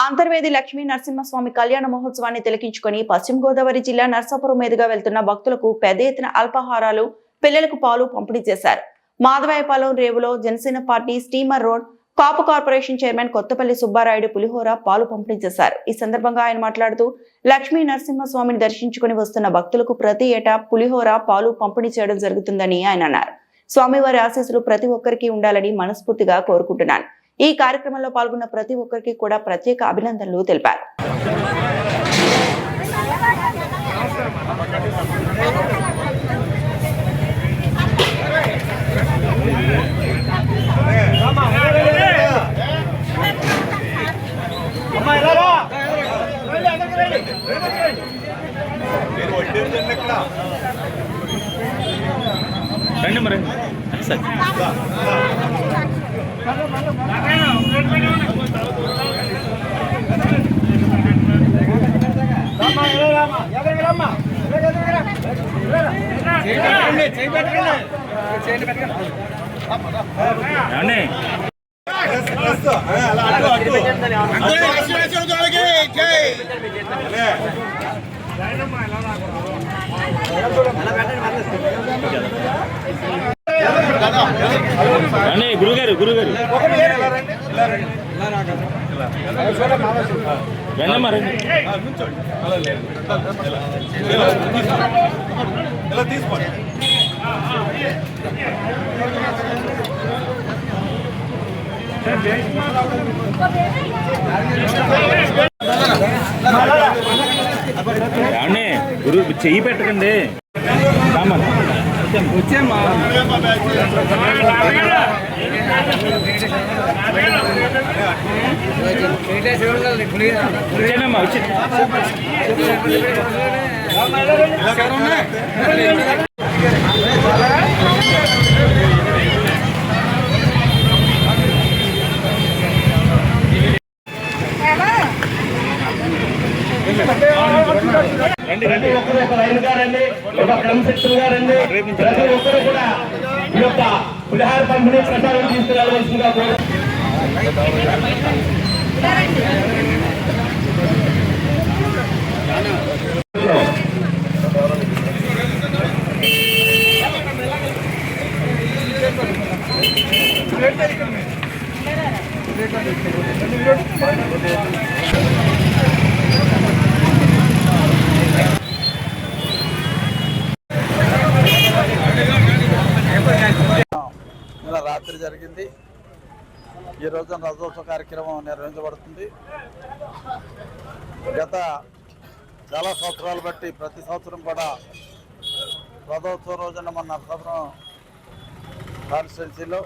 అంతర్వేది లక్ష్మీ నరసింహస్వామి కళ్యాణ మహోత్సవాన్ని తిలకించుకుని పశ్చిమ గోదావరి జిల్లా నర్సాపురం మీదుగా వెళ్తున్న భక్తులకు పెద్ద ఎత్తున అల్పాహారాలు, పిల్లలకు పాలు పంపిణీ చేశారు. మాధవాయపాలెం రేవులో జనసేన పార్టీ స్టీమర్ రోడ్ కాపు కార్పొరేషన్ చైర్మన్ కొత్తపల్లి సుబ్బారాయుడు పులిహోర, పాలు పంపిణీ చేశారు. ఈ సందర్భంగా ఆయన మాట్లాడుతూ లక్ష్మీ నరసింహస్వామిని దర్శించుకుని వస్తున్న భక్తులకు ప్రతి ఏటా పులిహోర, పాలు పంపిణీ చేయడం జరుగుతుందని ఆయన అన్నారు. స్వామివారి ఆశీస్సులు ప్రతి ఒక్కరికి ఉండాలని మనస్ఫూర్తిగా కోరుకుంటున్నాను. ఈ కార్యక్రమంలో పాల్గొన్న ప్రతి ఒక్కరికి కూడా ప్రత్యేక అభినందనలు తెలిపారు. గురుగారు తీసుకోండి. గురు చెయ్యి పెట్టకండి. వచ్చేమ్మా వచ్చి ప్రతి ఒక్కరు ఒక లైన్ గా రండి, ఒక క్రమశిక్షణ గా రండి. ప్రతి ఒక్కరు కూడా ఈ యొక్క పులిహార పంపిణీ ప్రచారం తీసుకురావాల్సిందిగా రాత్రి జరిగింది. ఈ రోజున రథోత్సవ కార్యక్రమం నిర్వహించబడుతుంది. గత చాలా సంవత్సరాలు బట్టి ప్రతి సంవత్సరం కూడా రథోత్సవం రోజున మన నరసాపురం కాన్స్టిట్యున్సీలో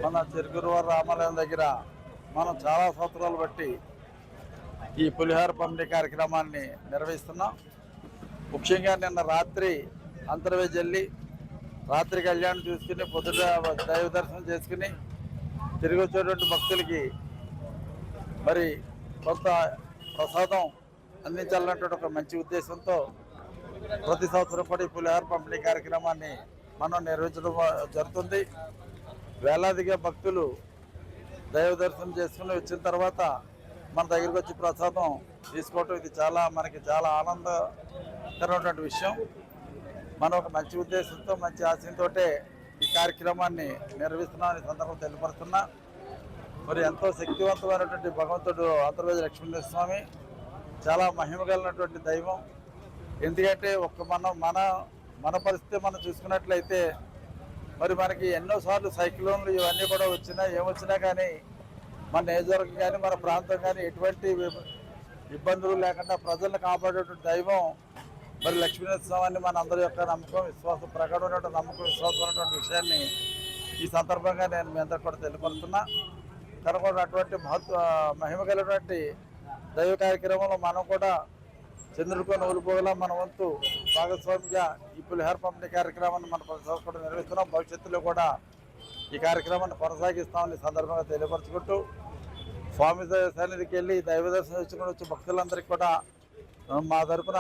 మన చిరుగురువారి రామాలయం దగ్గర మనం చాలా సంవత్సరాలు బట్టి ఈ పులిహార పంపిణీ కార్యక్రమాన్ని నిర్వహిస్తున్నాం. ముఖ్యంగా నిన్న రాత్రి అంతర్వేది వెళ్ళి రాత్రి కళ్యాణం చూసుకుని పొద్దుట దైవ దర్శనం చేసుకుని తిరిగి వచ్చేటువంటి భక్తులకి మరి కొంత ప్రసాదం అందించాలన్నటువంటి ఒక మంచి ఉద్దేశంతో ప్రతి సంవత్సరం కూడా ఈ పులిహార పంపిణీ కార్యక్రమాన్ని మనం నిర్వహించడం జరుగుతుంది. వేలాదిగా భక్తులు దైవ దర్శనం చేసుకుని వచ్చిన తర్వాత మన దగ్గరికి వచ్చి ప్రసాదం తీసుకోవటం ఇది మనకి చాలా ఆనందకరమైనటువంటి విషయం. మనం ఒక మంచి ఉద్దేశంతో మంచి ఆశయంతో ఈ కార్యక్రమాన్ని నిర్వహిస్తున్నామని సందర్భం తెలియపరుస్తున్నా. మరి ఎంతో శక్తివంతమైనటువంటి భగవంతుడు అంతర్వేది లక్ష్మీనరస్వామి చాలా మహిమగలిగినటువంటి దైవం. ఎందుకంటే మన పరిస్థితి మనం చూసుకున్నట్లయితే మరి మనకి ఎన్నోసార్లు సైక్లోన్లు ఇవన్నీ కూడా ఏమొచ్చినా కానీ మన నియోజకవర్గం కానీ మన ప్రాంతం కానీ ఎటువంటి ఇబ్బందులు లేకుండా ప్రజలను కాపాడేటువంటి దైవం మరి లక్ష్మీనరస్వామిని మన అందరి యొక్క నమ్మకం, విశ్వాసం, ప్రగాఢమైనటువంటి నమ్మకం, విశ్వాసం ఉన్నటువంటి విషయాన్ని ఈ సందర్భంగా నేను మీ అందరికీ కూడా తెలియపరుస్తున్నా. కనుక అటువంటి మహిమ కలిగినటువంటి దైవ కార్యక్రమంలో మనం కూడా చంద్రుడికొని ఊలిపోగలా మన వంతు భాగస్వామిగా ఈ పులిహార పంపిణీ కార్యక్రమాన్ని మన ప్రతి సంవత్సరం కూడా నిర్వహిస్తున్నాం. భవిష్యత్తులో కూడా ఈ కార్యక్రమాన్ని కొనసాగిస్తామని సందర్భంగా తెలియపరుచుకుంటూ స్వామి సన్నిధికి వెళ్ళి దైవ దర్శనం చేసుకుని వచ్చే భక్తులందరికీ కూడా మా తరపున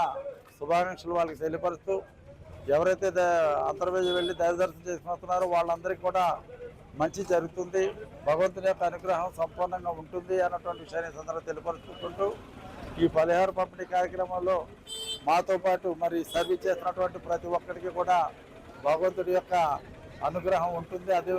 శుభాకాంక్షలు వాళ్ళకి తెలియపరుస్తూ ఎవరైతే అంతర్వేది వెళ్ళి దైవ దర్శనం చేసుకున్నారో వాళ్ళందరికీ కూడా మంచి జరుగుతుంది, భగవంతుని యొక్క అనుగ్రహం సంపూర్ణంగా ఉంటుంది అన్నటువంటి విషయాన్ని సందర్భంగా తెలియపరుచుకుంటూ ఈ పులిహార పంపిణీ కార్యక్రమంలో మాతో పాటు మరి సర్వీస్ చేస్తున్నటువంటి ప్రతి ఒక్కరికి కూడా భగవంతుడి యొక్క అనుగ్రహం ఉంటుంది. అదే